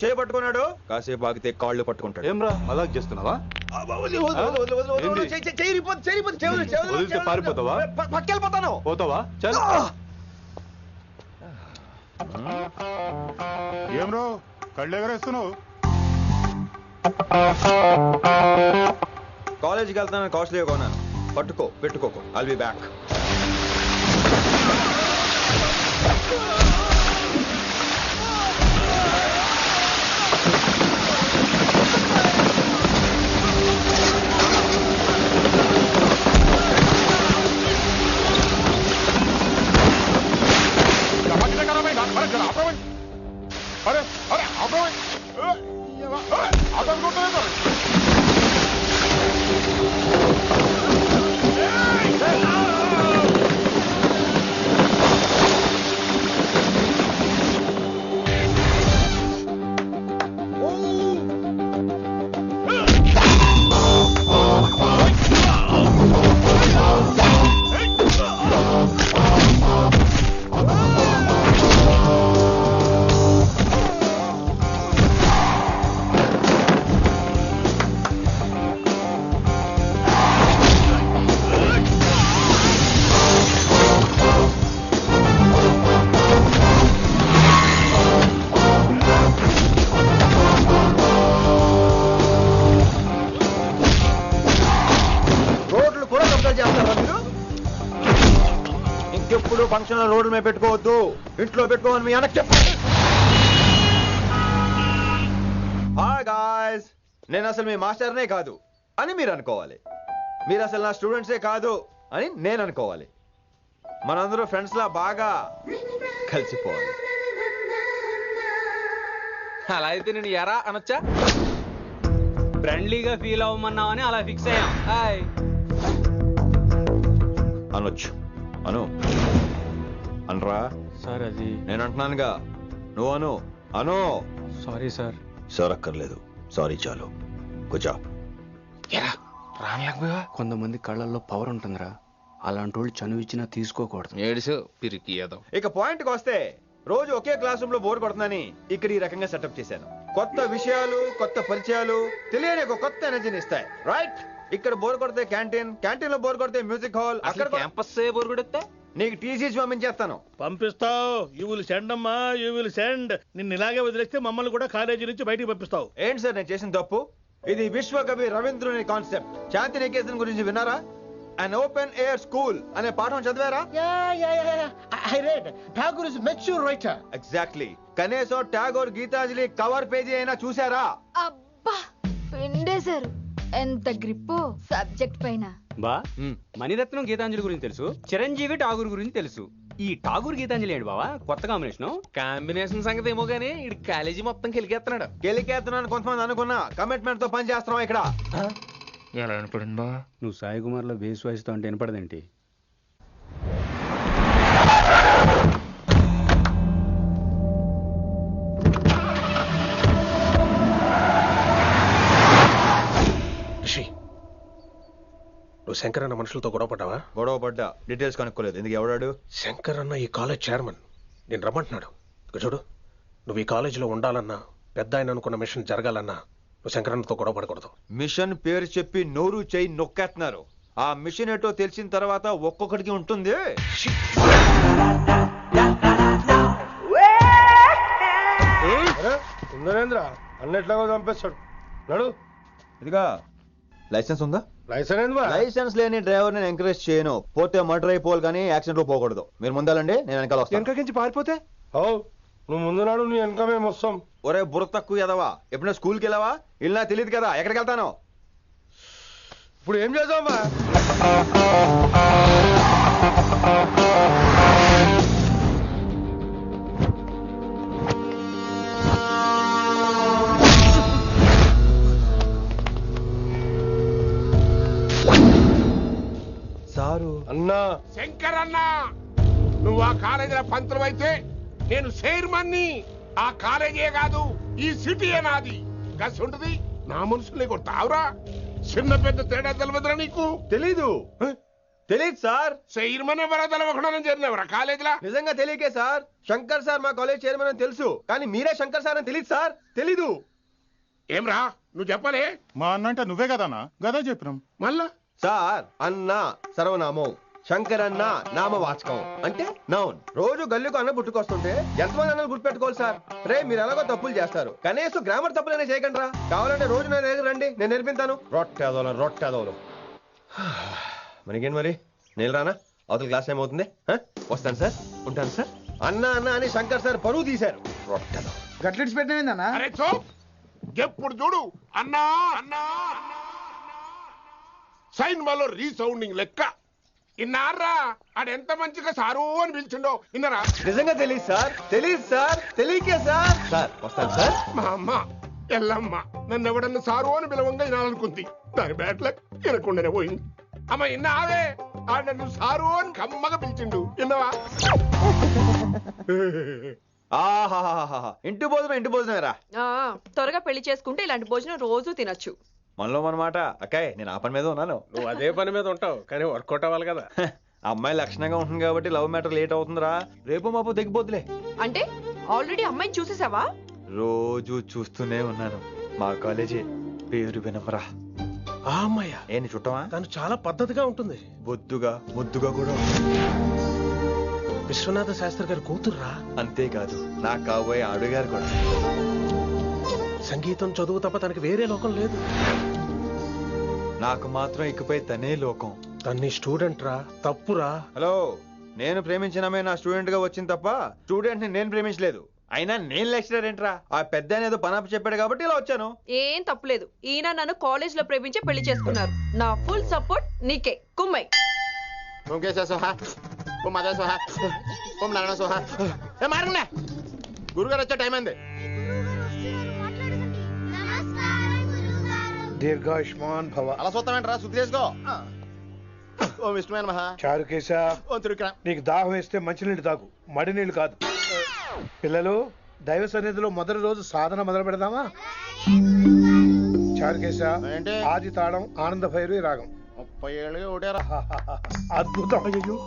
చేయబట్టుకున్నాడు, కాసేపు ఆగితే కాళ్ళు పట్టుకుంటాడు. ఏమ్రా మజాక్ చేస్తున్నావా? పారిపోతావా? పక్కెళ్ళిపోతాను. పోతావా? చల్. ఏమ్రో కళ్ళు ఎగరేస్తున్నావు? కాలేజీకి వెళ్తానని కాస్ట్లీగా కొన్నాను. పట్టుకో, పెట్టుకోకు. I'll be back. अरे अरे आता ఇంకెప్పుడు ఫంక్షన్ రోడ్ల మీద పెట్టుకోవద్దు, ఇంట్లో పెట్టుకోమని మీ అన్నకి చెప్పండి. హాయ్ గాయ్స్, నేను అసలు మీ మాస్టర్నే కాదు అని మీరు అనుకోవాలి. మీరు అసలు నా స్టూడెంట్సే కాదు అని నేను అనుకోవాలి. మనందరూ ఫ్రెండ్స్ లా బాగా కలిసిపోవాలి. అలా అయితే నేను ఎరా అనొచ్చా? ఫ్రెండ్లీగా ఫీల్ అవ్వమన్నావని అలా ఫిక్స్ అయ్యాం. హాయ్ అనొచ్చు. అను అనరా సార్. అది నేను అంటున్నానుగా, నువ్వు అను. అను. Sorry sir. సార్ అక్కర్లేదు, సారీ చాలు. కూర్చో. కొంతమంది కళ్ళల్లో పవర్ ఉంటుందిరా, అలాంటి వాళ్ళు చనువు ఇచ్చినా తీసుకోకూడదు. ఏడుసు పిరికి ఏదో. ఇక పాయింట్కి వస్తే, రోజు ఒకే క్లాస్ రూమ్ లో బోర్ కొడుతుందని ఇక్కడ ఈ రకంగా సెటప్ చేశాను. కొత్త విషయాలు, కొత్త పరిచయాలు తెలియని ఒక కొత్త ఎనర్జీని ఇస్తాయి. రైట్? ఇక్కడ బోర్ కొడితే క్యాంటీన్, క్యాంటీన్ లో బోర్ కొడితే మ్యూజిక్ హాల్, అక్కడ క్యాంపస్ బోర్ కొడితే నీకు టీసీస్ పంపించేస్తాను. పంపిస్తావు. యూ విల్ సెండ్ అమ్మా, యూ విల్ సెండ్. నిన్ను ఇలాగే వదిలేస్తే మమ్మల్ని కూడా కాలేజీ నుంచి బయటికి పంపిస్తావు. ఏంటి సార్ నేను చేసిన తప్పు? ఇది విశ్వకవి రవీంద్రుని కాన్సెప్ట్. శాంతి నికేతన్ గురించి విన్నారా? అన్ ఓపెన్ ఎయిర్ స్కూల్ అనే పాఠం చదివారా? I read. Tagore is a mature writer. Exactly. కనీసం టాగోర్ గీతాంజలి కవర్ పేజీ అయినా చూసారా? అబ్బా పిండేశారు. ఎంత గ్రిప్పు సబ్జెక్ట్ పైన. బా మణిరత్నం గీతాంజలి గురించి తెలుసు, చిరంజీవి ఠాగూర్ గురించి తెలుసు. ఈ ఠాగూర్ గీతాంజలి ఏంటి బావా కొత్త కాంబినేషన్ సంగతి ఏమో గానీ ఇడు కాలేజీ మొత్తం కెలికేస్తున్నాడు. గెలికేస్తున్నాను కొంతమంది అనుకున్నా, కమిట్మెంట్ తో పని చేస్తున్నాం ఇక్కడ. ఎలా వినపడింది బా? నువ్వు సాయి కుమార్ లో బేస్ వాయిస్ తో అంటే వినపడదేంటి? నువ్వు శంకర్ అన్న మనుషులతో గొడవపడ్డావా? గొడవపడ్డా, డీటెయిల్స్ కనుక్కోలేదు. ఎందుకు? ఎవడాడు? శంకర్ అన్న ఈ కాలేజ్ చైర్మన్, నేను రమ్మంటున్నాడు. ఇక చూడు, నువ్వు ఈ కాలేజీలో ఉండాలన్నా, పెద్ద ఆయన అనుకున్న మిషన్ జరగాలన్నా నువ్వు శంకర్ అన్నతో గొడవపడకూడదు. మిషన్ పేరు చెప్పి నోరు చేయి నొక్కేస్తున్నారు. ఆ మిషన్ ఏటో తెలిసిన తర్వాత ఒక్కొక్కడికి ఉంటుంది. నరేంద్ర అన్నట్లాగా చంపేస్తాడు. నడు. ఇదిగా లైసెన్స్ ఉందా? లైసెన్స్ లేని డ్రైవర్ నేను ఎంకరేజ్ చేయను. పోతే మర్డర్ అయిపోవాలి కానీ యాక్సిడెంట్ లో పోకూడదు. మీరు ముందాలండి, నేను వెనకాల వస్తాను. వెనక నుంచి పారిపోతే నువ్వు ముందు నాడు నీ వెనక మేము వస్తాం. ఒరే బుర్ర తక్కువ ఎదవా, ఎప్పుడైనా స్కూల్కి వెళ్ళావా? ఇలా తెలియదు కదా ఎక్కడికి వెళ్తాను. ఇప్పుడు ఏం చేద్దామా? సారు అన్నా, శంకర్ అన్నా, నువ్వు ఆ కాలేజీలో పంతులు అయితే నేను చైర్మన్ని. ఆ కాలేజీ కాదు, ఈ సిటీ నాది. గస్ ఉంటుంది నా మనుషుల్ని కొడతావురా? చిన్న పెద్ద తేడా తెలియదురా నీకు? తెలీదు. తెలీదు సార్. చైర్మన్ ఎవరో తెలవకుండా చేరినవరా కాలేజీలా? నిజంగా తెలియకే సార్. శంకర్ సార్ మా కాలేజ్ చైర్మన్ అని తెలుసు, కానీ మీరే శంకర్ సార్ అని తెలియదు సార్. తెలీదు. ఏమ్రా నువ్వు చెప్పలే? మా అన్న అంటే నువ్వే కదన్నా, గదా చెప్పినాం. మళ్ళా సార్ అన్న సర్వనామం, శంకర్ అన్న నామవాచకం అంటే నౌన్. రోజు గల్లుకు అన్న పుట్టుకొస్తుంటే ఎంతమంది అన్నలు గుర్తుపెట్టుకోవాలి సార్? రే మీరు ఎలాగో తప్పులు చేస్తారు, కనీసం గ్రామర్ తప్పులనే చేయకండి రా. కావాలంటే రోజు నా దగ్గర రండి, నేను నేర్పిస్తాను. రొట్టెదోలం మనకేంటి మరి? నేను రానా? అవతల క్లాస్ టైం అవుతుంది. వస్తాను సార్, ఉంటాను సార్. అన్న అన్న అని శంకర్ సార్ పరువు తీశారు. రొట్టెదో గట్లెట్స్ పెట్టినా. అరే చో ఎప్పుడు చూడు అన్నా అన్నా సైన్ malo రీసౌండింగ్ లెక్క. ఇన్నారా ఆడెంత మంచిగా సారు అని పిలిచిండో ఇన్నరా? నిజంగా తెలియదు సార్. తెలియకే సార్. సార్ వస్తాను సార్. మా అమ్మ ఎల్లమ్మ నన్ను ఎవడన్నా సారు అని పిలవంగా వినాలనుకుంది. దాని బ్యాట్ల వినకుండానే పోయింది. అమ్మ ఇన్నావే ఆడ నన్ను సారు అని కమ్మగా పిలిచిండు ఇన్నవా? ఆహాహాహా ఇంటి భోజనం రా. త్వరగా పెళ్లి చేసుకుంటే ఇలాంటి భోజనం రోజు తినొచ్చు. మనలో మనమాట. అక్కాయ్ నేను ఆ పని మీద ఉన్నాను. నువ్వు అదే పని మీద ఉంటావు, కానీ వర్కౌట్ అవ్వాలి కదా. అమ్మాయి లక్షణంగా ఉంటుంది కాబట్టి లవ్ మ్యాటర్ లేట్ అవుతుందిరా. రేపు మాపు దిగిపోతులే. అంటే ఆల్రెడీ అమ్మాయిని చూసేసావా? రోజు చూస్తూనే ఉన్నాను. మా కాలేజీ పేరు వినమరా. ఆ అమ్మాయ ఏంటి చుట్టమా? తను చాలా పద్ధతిగా ఉంటుంది. బొద్దుగా ముద్దుగా కూడా. విశ్వనాథ శాస్త్రి గారి కూతుర్రా. అంతేకాదు నా కాబోయే ఆడుగారు కూడా. సంగీతం చదువు తప్ప తనకి వేరే లోకం లేదు. నాకు మాత్రం ఇకపై తనే లోకం. తన్ని స్టూడెంట్ రా, తప్పురా. హలో, నేను ప్రేమించినమే నా స్టూడెంట్ గా వచ్చింది తప్ప స్టూడెంట్ ని నేను ప్రేమించలేదు. అయినా నేను లెక్చరర్ ఏంట్రా? ఆ పెద్ద ఏదో పనాప చెప్పాడు కాబట్టి ఇలా వచ్చాను. ఏం తప్పులేదు. ఈయన నన్ను కాలేజ్ లో ప్రేమించి పెళ్లి చేసుకున్నారు. నా ఫుల్ సపోర్ట్ నీకే. కుమ్మై గురుగారు వచ్చే టైం అయింది. దీర్ఘాయుష్మాన్ భవ. అలా చూస్తామేంట్రా? శుద్ధి చేసుకో. ఓ విష్ణుమైన మహా. చారుకేశ, ఓ తిరుక్రా. నీకు దాహం వేస్తే మంచినీళ్ళు తాగు, మడి నీళ్ళు కాదు. పిల్లలు, దైవ సన్నిధిలో మొదటి రోజు సాధన మొదలు పెడదామా? చారుకేశ, ఏంటి? ఆది తాళం ఆనంద భైరవి రాగం. 30 ఏళ్ళుగా ఒకటేరా. అద్భుతం. అయ్యో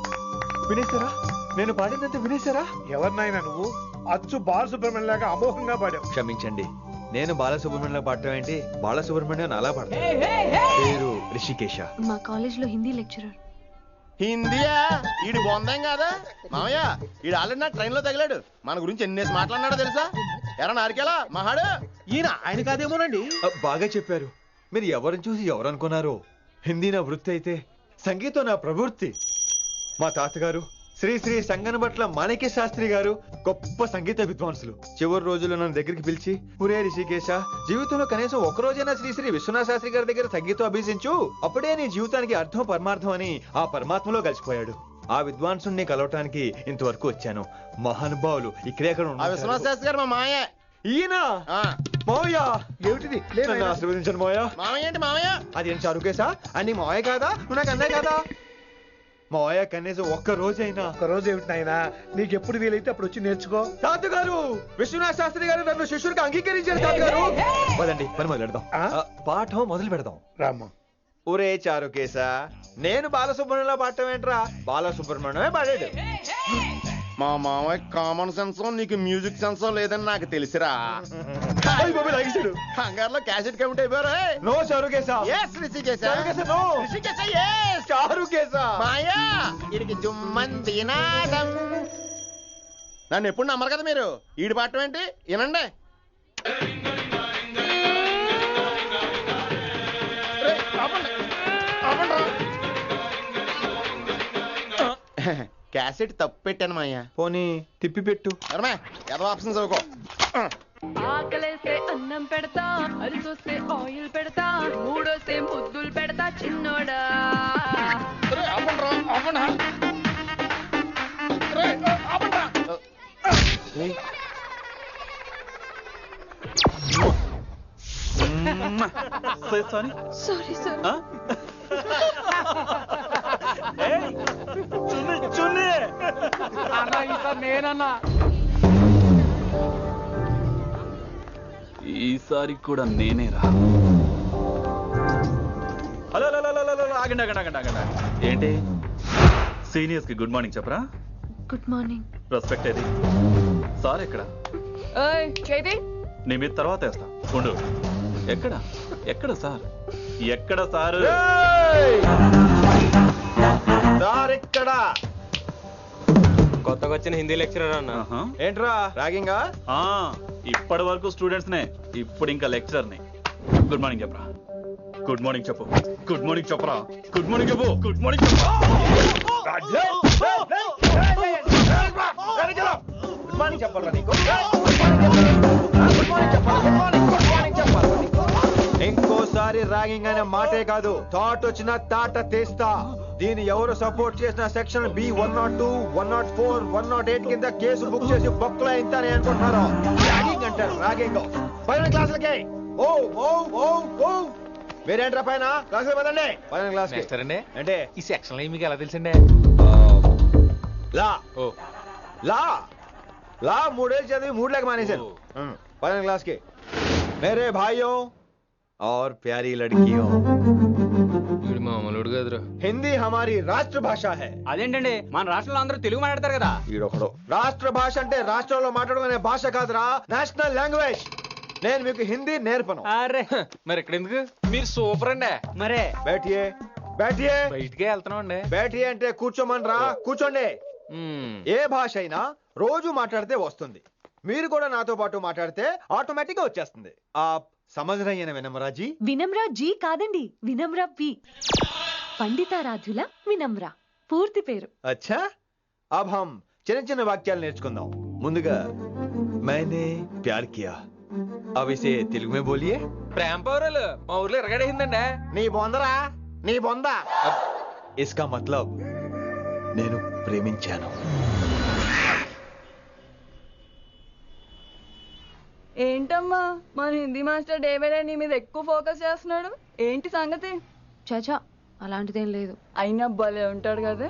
వినేశారా? నేను పాడిందంటే వినేశారా? ఎవరినైనా నువ్వు అచ్చు బాలసుబ్రహ్మణ్యం లాగా అమోఘంగా పాడావు. క్షమించండి, నేను బాలసుబ్రహ్మణ్యం పాడటం ఏంటి? బాలసుబ్రహ్మణ్యం అలా పాడతాను. పేరు రిషికేశ. మా కాలేజ్ లో హిందీ లెక్చరర్. హిందీయా? ఈడు బొందేం కాదా మామయ్య? ఈడు ఆల్రెడీ నా ట్రైన్ లో తగిలాడు. మన గురించి ఎన్నేసి మాట్లాడినాడో తెలుసా? ఎరా నారికేలా మహాడు. ఈయన ఆయన కాదేమోనండి. బాగా చెప్పారు. మీరు ఎవరిని చూసి ఎవరు అనుకున్నారు? హిందీ నా వృత్తి అయితే సంగీతం నా ప్రవృత్తి. మా తాతగారు శ్రీ శ్రీ సంగనబట్ల మాణిక్య శాస్త్రి గారు గొప్ప సంగీత విద్వాంసులు. చివరి రోజుల్లో నన్ను దగ్గరికి పిలిచి, ఒరే రిషికేశ, జీవితంలో కనీసం ఒక రోజైనా శ్రీ శ్రీ విశ్వనాథ శాస్త్రి గారి దగ్గర సంగీతం అభ్యసించు, అప్పుడే నీ జీవితానికి అర్థం పరమార్థం అని ఆ పరమాత్మలో కలిసిపోయాడు. ఆ విద్వాంసుని కలవటానికి ఇంతవరకు వచ్చాను. మహానుభావులు ఇక్కడెక్కడ విశ్వనాథ శాస్త్రి గారు మా మామయ్య. ఈయన మావయ్య. ఏమిటిది? నన్ను ఆశీర్వదించండి మావయ్య. మామయ్య ఏంటి మామయ్య? అదేం చారుకేశా? అని మావయ్య కాదా? నువ్వు నాకు అన్నయ్య కాదా? మావయ్య కనీసం ఒక్క రోజైనా. ఒక రోజు ఏమిటి నాయనా, నీకు ఎప్పుడు వీలైతే అప్పుడు వచ్చి నేర్చుకో. తాతగారు, విశ్వనాథ శాస్త్రి గారు నన్ను శిష్యుడికి అంగీకరించారు. తాతగారు పదండి, పని మొదలు పెడదాం. పాఠం మొదలు పెడదాం. రామ్మా. ఒరే చారుకేశ, నేను బాలసుబ్రహ్మణ్యంలో పాడటం ఏంట్రా? బాలసుబ్రహ్మణ్యమే పాడాడు. మా మామయ్య కామన్ సెన్స్ నీకు మ్యూజిక్ సెన్స్ లేదని నాకు తెలిసిరా. కంగారులో క్యాసెట్ కమిట్ అయిపోయారా? No Charukesha. yes Rishikesha. Charukesha no. Rishikesha yes. Charukesha. మాయా వీడికి జుమ్మంది నాదం. నన్ను ఎప్పుడు నమ్మరు కదా మీరు. ఈడు పాడటం ఏంటి? వినండి. క్యాసెట్ తప్పు పెట్టాను మాయ్యా. పోనీ తిప్పి పెట్టు. ఏదో ఆప్షన్ చదువుకో. ఆకలేస్తే అన్నం పెడతా, అరిసొస్తే ఆయిల్ పెడతా, మూడోస్తే ముద్దులు పెడతా చిన్నోడా. Sorry sir. నేనన్నా ఈసారి కూడా నేనేరా. హలో ఆగండి ఆగండి ఆగండి ఆగండి. ఏంటి సీనియర్స్ కి గుడ్ మార్నింగ్ చెప్పరా. Good morning. రెస్పెక్ట్ ఏది. సార్ ఎక్కడ? చైతి నీ మీద తర్వాత వేస్తా ఉండు. ఎక్కడ ఎక్కడ సార్? ఎక్కడ సార్? సార్ ఇక్కడ. కొత్తగా వచ్చిన హిందీ లెక్చరర్ అన్న. ఏంట్రా ర్యాగింగా? ఇప్పటి వరకు స్టూడెంట్స్ నే, ఇప్పుడు ఇంకా లెక్చరర్ ని. గుడ్ మార్నింగ్ చెప్పరా. గుడ్ మార్నింగ్ చెప్పు. గుడ్ మార్నింగ్ చెప్పరా. గుడ్ మార్నింగ్ చెప్పు. గుడ్ మార్నింగ్ చెప్పు. గుడ్ మార్నింగ్ చెప్పాలా నీకు? గుడ్ మార్నింగ్ చెప్పాలా నీకు? ఇంకోసారి ర్యాగింగ్ అనే మాటే కాదు, థాట్ వచ్చిన తాట తీస్తా. దీన్ని ఎవరు సపోర్ట్ చేసిన సెక్షన్ బి 102, 104, 108 కింద కేసు బుక్ చేసి బొక్కలో ఇంతనే అనుకుంటున్నారు. ర్యాగింగ్ అంటారు ర్యాగింగ్. పైన క్లాసులకి ఓ ఓ ఓ ఓ మీరేంట్రా పైన క్లాసులు పదండి. పైన క్లాస్ అండి అంటే ఈ సెక్షన్ లో మీకు ఎలా తెలిసిండే? లా ఓ లా లా 3 ఏళ్ళు చదివి 3 लाख మానేశాను. పైన क्लास के मेरे भाइयों और प्यारी लड़कियों, వీడు మామూలుడు కదరా. हिंदी हमारी राष्ट्र भाषा है. అదేంటండి మన రాష్ట్రంలో అందరూ తెలుగు మాట్లాడతారు కదా. ఈడొకడు రాష్ట్ర భాష అంటే రాష్ట్రంలో మాట్లాడుకునే భాష కాదురా, నేషనల్ లాంగ్వేజ్. నేను మీకు హిందీ నేర్పను. అరే మరి ఇక్కడ ఎందుకు? మీరు సూపర్ అండి. మరే बैठिए बैठिए బయటికే వెళ్తున్నాం అండి. बैठिए అంటే కూర్చోమనరా, కూర్చోండి. ఏ భాష అయినా రోజు మాట్లాడితే వస్తుంది. మీరు కూడా నాతో పాటు మాట్లాడితే ఆటోమేటిక్ గా వచ్చేస్తుంది. ఆప్ సమझ रही हैं ना विनम्रा जी? వినమ్రా జీ కాదండి, వినమ్రా వి. పండితారాధ్యుల వినమ్రా పూర్తి పేరు. अच्छा अब हम చిన్న చిన్న వాక్యాలు నేర్చుకుందాం. ముందుగా मैंने प्यार किया. अब इसे తెలుగు में बोलिए. ప్రేమ పౌరాలు మా ఊర్లో ఎరగడేసిందండి. నీ బొందరా, నీ బొంద. इसका मतलब నేను ప్రేమించాను. ఏంటమ్మా మన హిందీ మాస్టర్ డేవిడ్ నీ మీద ఎక్కువ ఫోకస్ చేస్తున్నాడు, ఏంటి సంగతి? చాచా అలాంటిదేం లేదు. అయినా భలే ఉంటాడు కదా,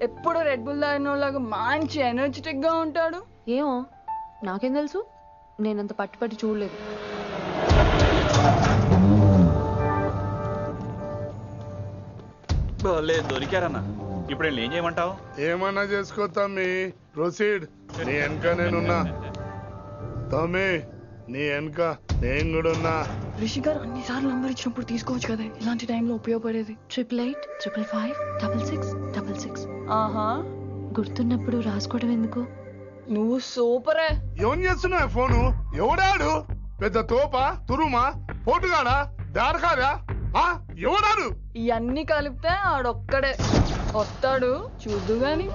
ఎప్పుడు రెడ్ బుల్ తాగినోళ్ళగా మంచి ఎనర్జెటిక్ గా ఉంటాడు. ఏమో నాకేం తెలుసు, నేనంత పట్టుపట్టి చూడలేదు. దొరికారన్నా. ఇప్పుడు ఏం చేయమంటావు? ఏమన్నా చేసుకో తమ్మి, ప్రొసీడ్. నీ వెనక నేనున్నా తమ్మి, నీ వెనక నేను కూడా ఉన్నా. రిషి గారు అన్నిసార్లు నంబర్ ఇచ్చినప్పుడు తీసుకోవచ్చు కదా, ఇలాంటి టైంలో ఉపయోగపడేది. 8885556666. ఆహా గుర్తున్నప్పుడు రాసుకోవడం ఎందుకు? నువ్వు సూపరే. ఏం చేస్తున్నావు ఫోను? ఎవడాడు? పెద్ద తోప, తురుమా, పోటుగాడా, దారకారా? ఎవడాడు? ఇవన్నీ కలిపితే ఆడొక్కడే వస్తాడు, చూద్దు గాని.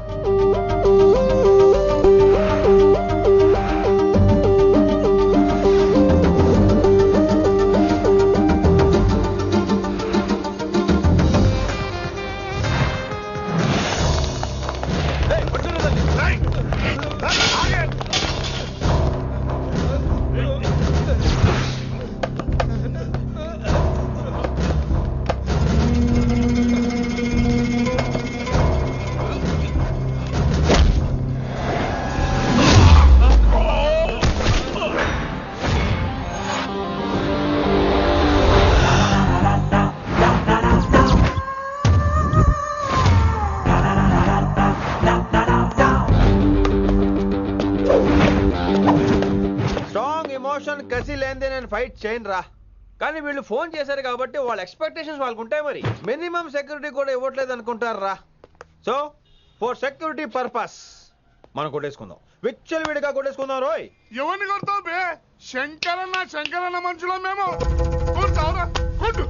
ఫైట్ చేయను రా, కానీ వీళ్ళు ఫోన్ చేశారు కాబట్టి వాళ్ళ ఎక్స్పెక్టేషన్స్ వాళ్ళకు ఉంటాయి. మరి మినిమం సెక్యూరిటీ కూడా ఇవ్వట్లేదు అనుకుంటారు రా. సో ఫర్ సెక్యూరిటీ పర్పస్ మనం కొట్టేసుకుందాం, విచ్చలవిడిగా కొట్టేసుకుందాం. రోయ్ ఎవరిని కొడతావు బే? శంకరన్న మనుషులో మేము. కొడతావురా, కొట్టు.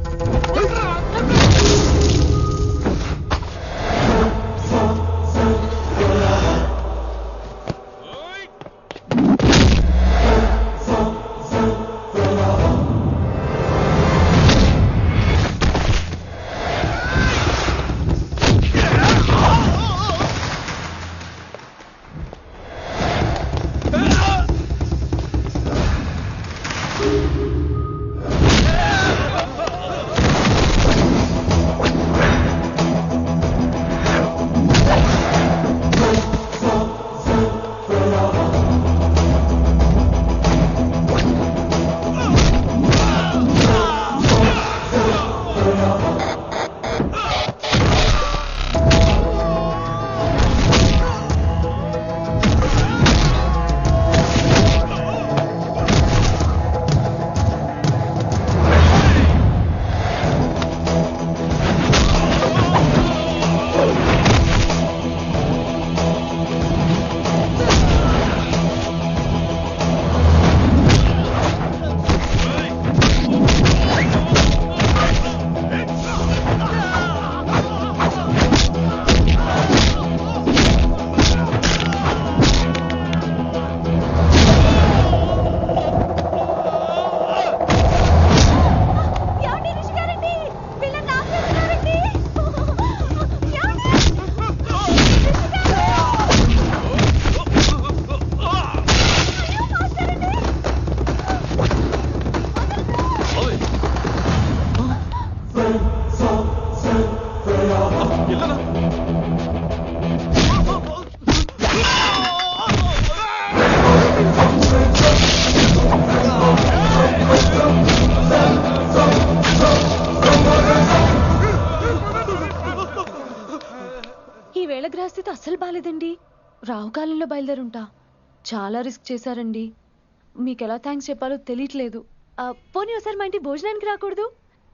నేల గ్రహస్థితి అస్సలు బాలేదండి. రావుకాలంలో బయలుదేరుంటా. చాలా రిస్క్ చేశారండి. మీకు ఎలా థ్యాంక్స్ చెప్పాలో తెలియట్లేదు. పోనీ ఒకసారి మా ఇంటి భోజనానికి రాకూడదు?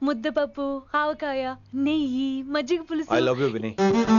ముద్దపప్పు, ఆవకాయ, నెయ్యి, మజ్జిగ పులుసు. ఐ లవ్ యూ విని.